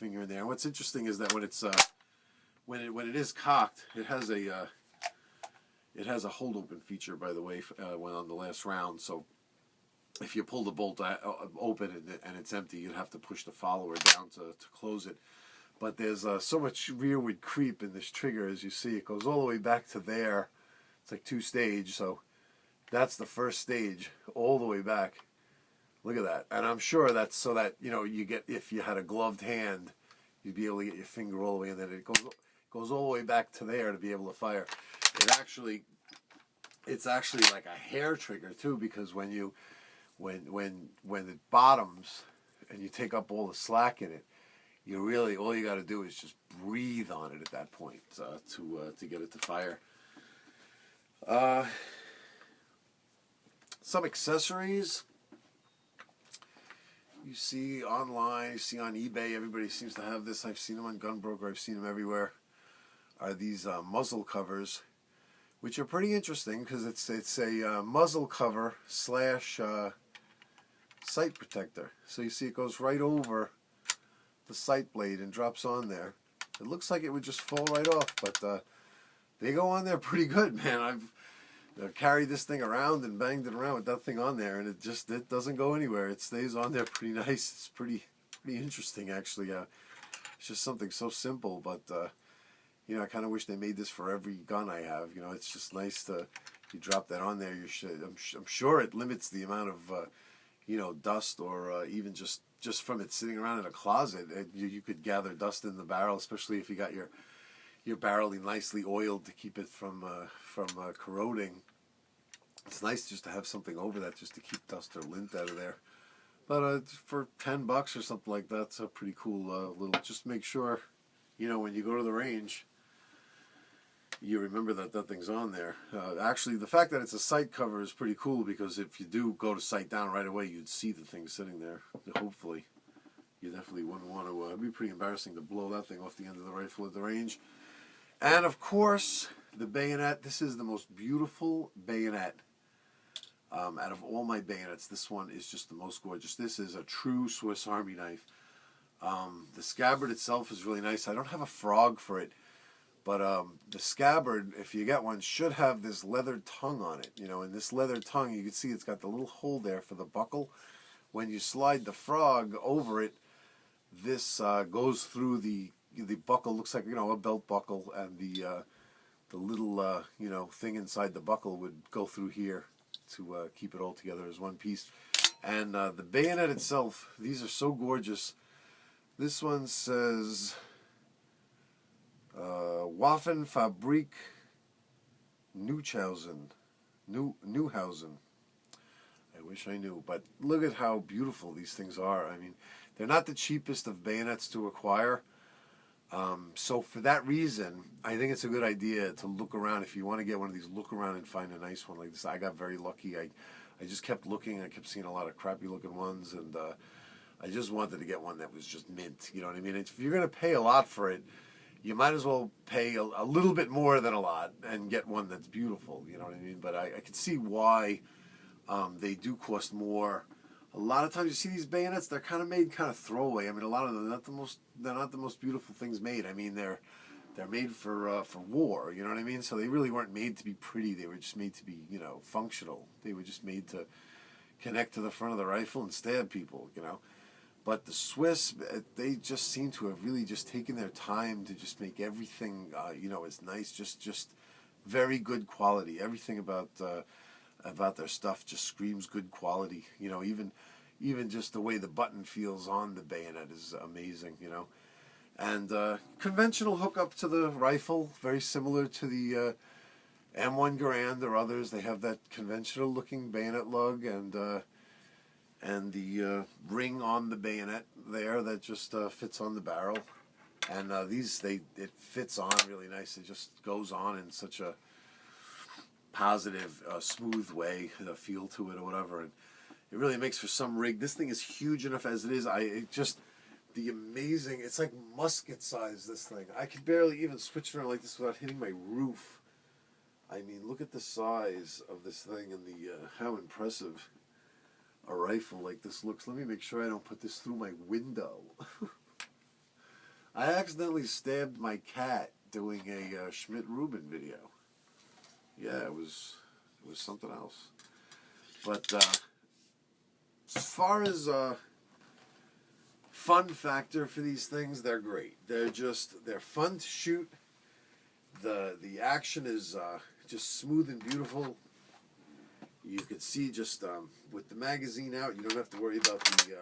finger in there. And what's interesting is that when it's when it is cocked, it has a hold open feature, by the way, when on the last round. So if you pull the bolt open and it's empty, you'd have to push the follower down to close it. But there's so much rearward creep in this trigger, as you see. It goes all the way back to there. It's like 2-stage, so that's the first stage, all the way back. Look at that. And I'm sure that's so that, you know, you get, if you had a gloved hand, you'd be able to get your finger all the way, and then it goes all the way back to there to be able to fire. It's actually like a hair trigger too, because when it bottoms and you take up all the slack in it, you really, all you got to do is just breathe on it at that point to get it to fire. Some accessories you see online, you see on eBay. Everybody seems to have this. I've seen them on Gunbroker. I've seen them everywhere. Are these muzzle covers, which are pretty interesting because it's a muzzle cover / sight protector. So you see it goes right over the sight blade and drops on there. It looks like it would just fall right off, but they go on there pretty good, man. I've carried this thing around and banged it around with that thing on there, and it doesn't go anywhere. It stays on there pretty nice. It's pretty interesting, actually. It's just something so simple, but you know, I kind of wish they made this for every gun I have. You know, it's just nice to, you drop that on there. I'm sure it limits the amount of you know, dust or even just from it sitting around in a closet. You could gather dust in the barrel, especially if you got your barrel nicely oiled to keep it from corroding. It's nice just to have something over that just to keep dust or lint out of there. But for $10 or something like that, it's a pretty cool little. Just make sure, you know, when you go to the range, you remember that thing's on there. Actually, the fact that it's a sight cover is pretty cool, because if you do go to sight down right away, you'd see the thing sitting there. Hopefully, you definitely wouldn't want to. It'd be pretty embarrassing to blow that thing off the end of the rifle at the range. And of course, the bayonet. This is the most beautiful bayonet out of all my bayonets. This one is just the most gorgeous. This is a true Swiss Army knife. The scabbard itself is really nice. I don't have a frog for it, but the scabbard, if you get one, should have this leather tongue on it. You know, and this leather tongue, you can see it's got the little hole there for the buckle. When you slide the frog over it, this goes through the buckle. Looks like, you know, a belt buckle, and the little you know, thing inside the buckle would go through here to keep it all together as one piece. And the bayonet itself, these are so gorgeous. This one says Waffenfabrik Neuhausen. I wish I knew, but look at how beautiful these things are. I mean, they're not the cheapest of bayonets to acquire. So for that reason, I think it's a good idea to look around. If you want to get one of these, look around and find a nice one like this. I got very lucky. I just kept looking. I kept seeing a lot of crappy looking ones, and I just wanted to get one that was just mint. You know what I mean? If you're going to pay a lot for it, you might as well pay a little bit more than a lot and get one that's beautiful. You know what I mean? But I can see why they do cost more. A lot of times you see these bayonets, they're kind of made kind of throwaway. I mean, a lot of them, they're not the most beautiful things made. I mean, they're made for war. You know what I mean? So they really weren't made to be pretty. They were just made to be, you know, functional. They were just made to connect to the front of the rifle and stab people. You know. But the Swiss, they just seem to have really just taken their time to just make everything, you know, as nice, just very good quality. Everything about their stuff just screams good quality. You know, even just the way the button feels on the bayonet is amazing. You know, and conventional hookup to the rifle, very similar to the M1 Garand or others. They have that conventional looking bayonet lug and the ring on the bayonet there that just fits on the barrel. And it fits on really nice. It just goes on in such a positive, smooth way, the feel to it or whatever. And it really makes for some rig. This thing is huge enough as it is. It's like musket size, this thing. I could barely even switch it around like this without hitting my roof. I mean, look at the size of this thing and how impressive a rifle like this looks. Let me make sure I don't put this through my window. I accidentally stabbed my cat doing a Schmidt Rubin video. Yeah, it was something else. But as far as fun factor for these things, they're great. They're fun to shoot. The action is just smooth and beautiful. You can see just with the magazine out, you don't have to worry about the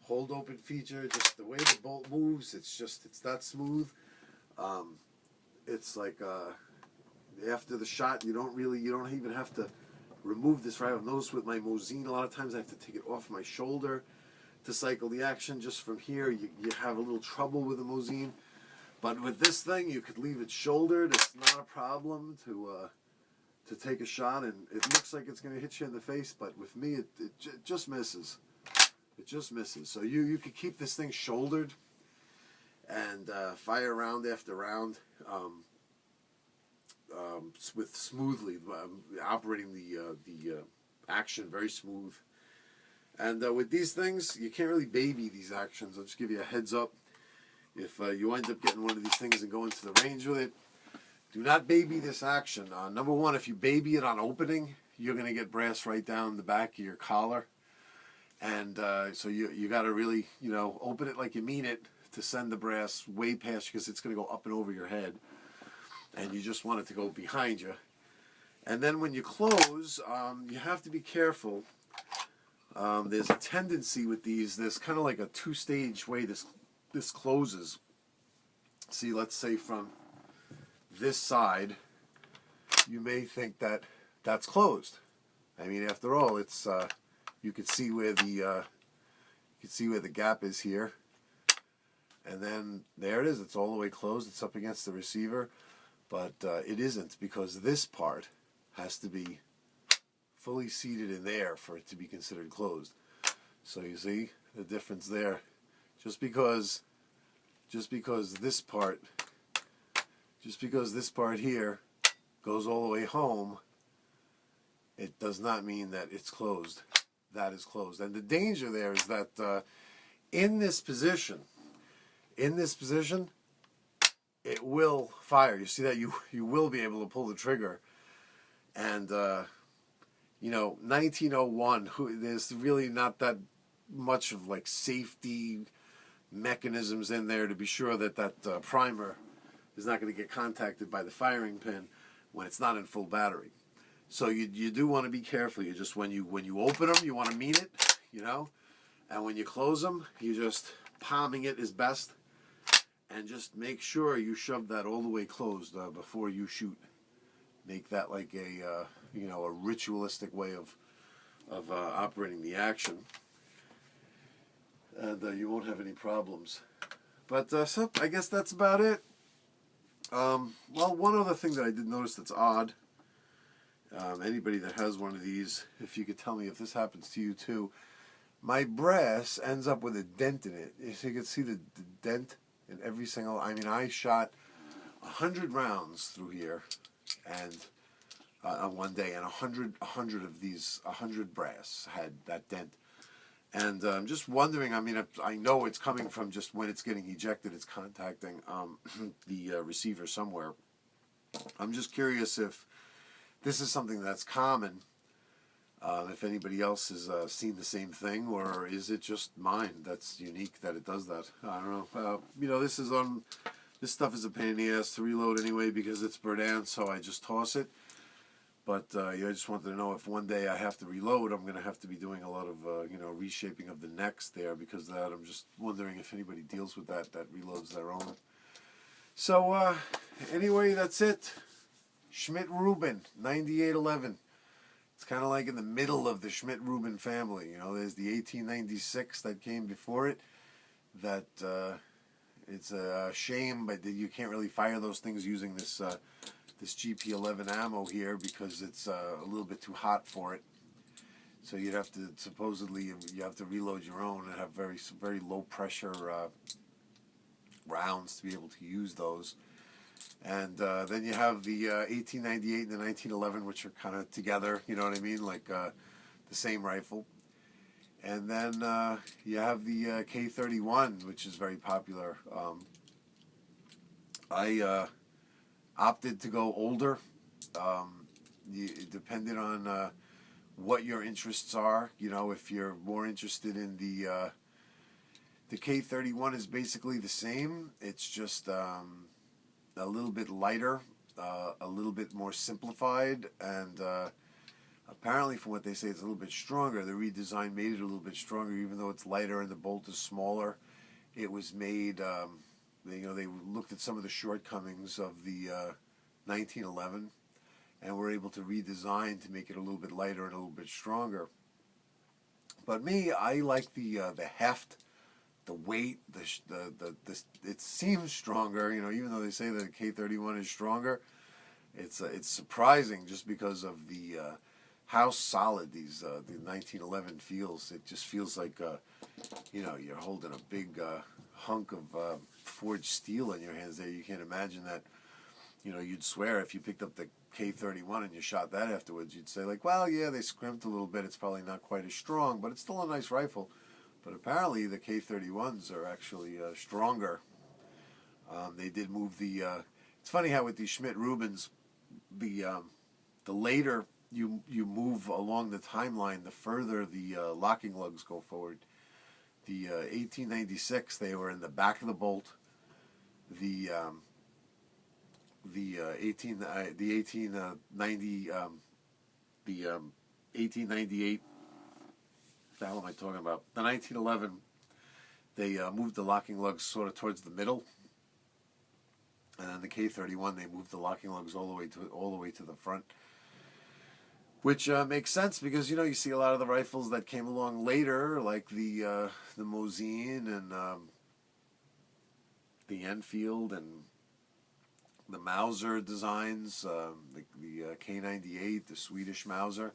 hold open feature. Just the way the bolt moves, it's that smooth. It's like after the shot, you don't even have to remove this right. I've noticed with my Mosin, a lot of times I have to take it off my shoulder to cycle the action. Just from here, you have a little trouble with the Mosin. But with this thing, you could leave it shouldered. It's not a problem to take a shot, and it looks like it's going to hit you in the face. But with me, it just misses. It just misses. So you could keep this thing shouldered and fire round after round with smoothly operating the action very smooth. And with these things, you can't really baby these actions. I'll just give you a heads up. If you end up getting one of these things and go into the range with it, do not baby this action. Number one, if you baby it on opening, you're going to get brass right down the back of your collar. And so you got to really, open it like you mean it to send the brass way past you, because it's going to go up and over your head. And you just want it to go behind you. And then when you close, you have to be careful. There's a tendency with these, there's kind of like a two-stage way this closes. See, let's say from this side, you may think that that's closed. I mean, after all, it's you can see where the gap is here, and then there it is. It's all the way closed. It's up against the receiver, but it isn't, because this part has to be fully seated in there for it to be considered closed. So you see the difference there. Just because this part here goes all the way home, it does not mean that it's closed. That is closed. And the danger there is that in this position, it will fire. You see that you will be able to pull the trigger. And 1901, there's really not that much of like safety mechanisms in there to be sure that primer is not going to get contacted by the firing pin when it's not in full battery. So you do want to be careful. You just when you open them, you want to mean it, and when you close them, you just palming it is best, and just make sure you shove that all the way closed before you shoot. Make that like a ritualistic way of operating the action. And you won't have any problems. But so I guess that's about it. Well, one other thing that I did notice that's odd. Anybody that has one of these, if you could tell me if this happens to you too. My brass ends up with a dent in it. So you can see the dent in every single. I mean, I shot 100 rounds through here, and on one day, and 100 of these 100 brass had that dent. And I'm just wondering, I mean, I know it's coming from just when it's getting ejected, it's contacting the receiver somewhere. I'm just curious if this is something that's common, if anybody else has seen the same thing, or is it just mine that's unique that it does that? I don't know. This stuff is a pain in the ass to reload anyway because it's Berdan, so I just toss it. But I just wanted to know if one day I have to reload, I'm going to have to be doing a lot of reshaping of the necks there because of that. I'm just wondering if anybody deals with that reloads their own. So anyway, that's it. Schmidt Rubin 9811. It's kind of like in the middle of the Schmidt Rubin family. There's the 1896 that came before it. That it's a shame, but you can't really fire those things using this GP11 ammo here because it's a little bit too hot for it. So you'd have to you have to reload your own and have very low pressure rounds to be able to use those. And then you have the 1898 and the 1911, which are kind of together. You know what I mean? Like the same rifle. And then you have the K31, which is very popular. I opted to go older. Depending on what your interests are. You know, if you're more interested in the K31 is basically the same. It's just a little bit lighter, a little bit more simplified, and apparently, from what they say, it's a little bit stronger. The redesign made it a little bit stronger, even though it's lighter and the bolt is smaller. It was made. They looked at some of the shortcomings of the 1911, and were able to redesign to make it a little bit lighter and a little bit stronger. But me, I like the heft, the weight, it seems stronger. You know, even though they say that the K31 is stronger, it's surprising just because of the how solid these the 1911 feels. It just feels like you know, you're holding a big hunk of forged steel in your hands there. You can't imagine that. You know, you'd swear if you picked up the K31 and you shot that afterwards, you'd say like, well, yeah, they scrimped a little bit. It's probably not quite as strong, but it's still a nice rifle. But apparently the K31s are actually stronger. They did move the. It's funny how with these Schmidt Rubins, the later you move along the timeline, the further the locking lugs go forward. The 1896, they were in the back of the bolt. The 1898 the hell am I talking about? The 1911, they moved the locking lugs sort of towards the middle, and then the K31 they moved the locking lugs all the way to the front, which makes sense because, you know, you see a lot of the rifles that came along later, like the Mosin and the Enfield and the Mauser designs, the K98, the Swedish Mauser.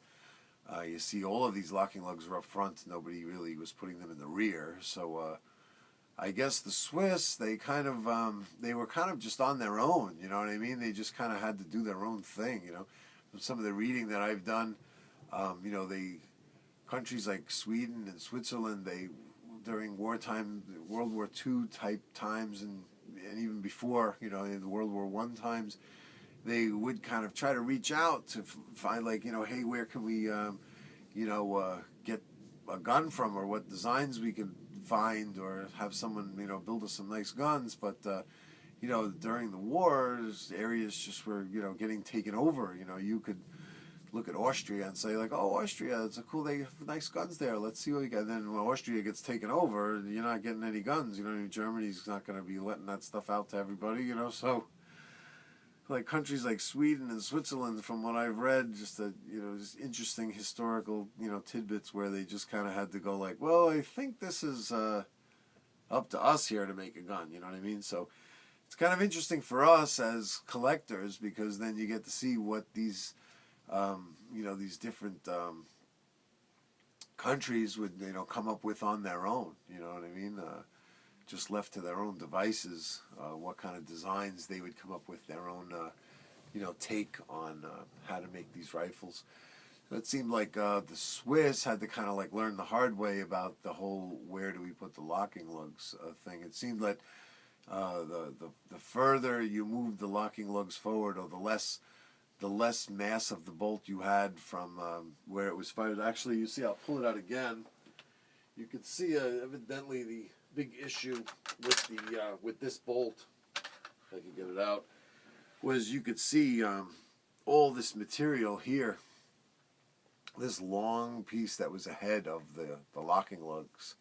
You see all of these locking lugs were up front. Nobody really was putting them in the rear. So I guess the Swiss, they were kind of just on their own. You know what I mean? They just kind of had to do their own thing. You know, from some of the reading that I've done, you know, countries like Sweden and Switzerland, they during wartime, World War II type times, and even before, you know, in the World War I times, they would kind of try to reach out to find, like, you know, hey, where can we, you know, get a gun from, or what designs we can find, or have someone, you know, build us some nice guns. But, you know, during the wars, areas just were, you know, getting taken over. You know, you could look at Austria and say, like, oh, Austria, it's a cool, they have nice guns there. Let's see what we got. And then when Austria gets taken over, you're not getting any guns. You know, Germany's not going to be letting that stuff out to everybody, you know, so like countries like Sweden and Switzerland, from what I've read, just interesting historical, you know, tidbits where they just kind of had to go like, well, I think this is up to us here to make a gun. You know what I mean? So it's kind of interesting for us as collectors, because then you get to see what these, you know, these different countries would, you know, come up with on their own. You know what I mean? Just left to their own devices, what kind of designs they would come up with, their own, you know, take on how to make these rifles. So it seemed like the Swiss had to kind of like learn the hard way about the whole where do we put the locking lugs thing. It seemed that the further you moved the locking lugs forward, or the less mass of the bolt you had from where it was fired. Actually, you see, I'll pull it out again. You can see evidently the big issue with the with this bolt, if I can get it out, was you could see all this material here, this long piece that was ahead of the locking lugs,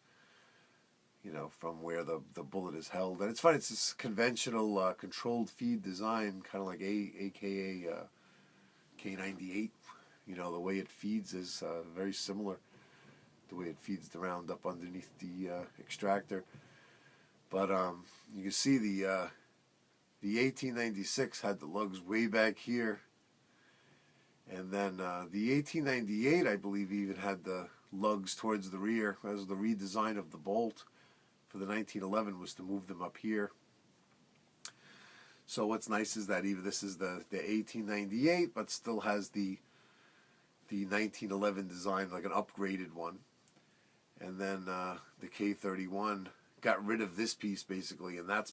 you know, from where the bullet is held. And it's funny, it's this conventional controlled feed design, kind of like AKA K98. You know, the way it feeds is very similar. The way it feeds the round up underneath the extractor. But you can see the 1896 had the lugs way back here, and then the 1898, I believe, even had the lugs towards the rear. That was the redesign of the bolt for the 1911, was to move them up here. So what's nice is that even this is the 1898, but still has the 1911 design, like an upgraded one. And then the K31 got rid of this piece basically, and that's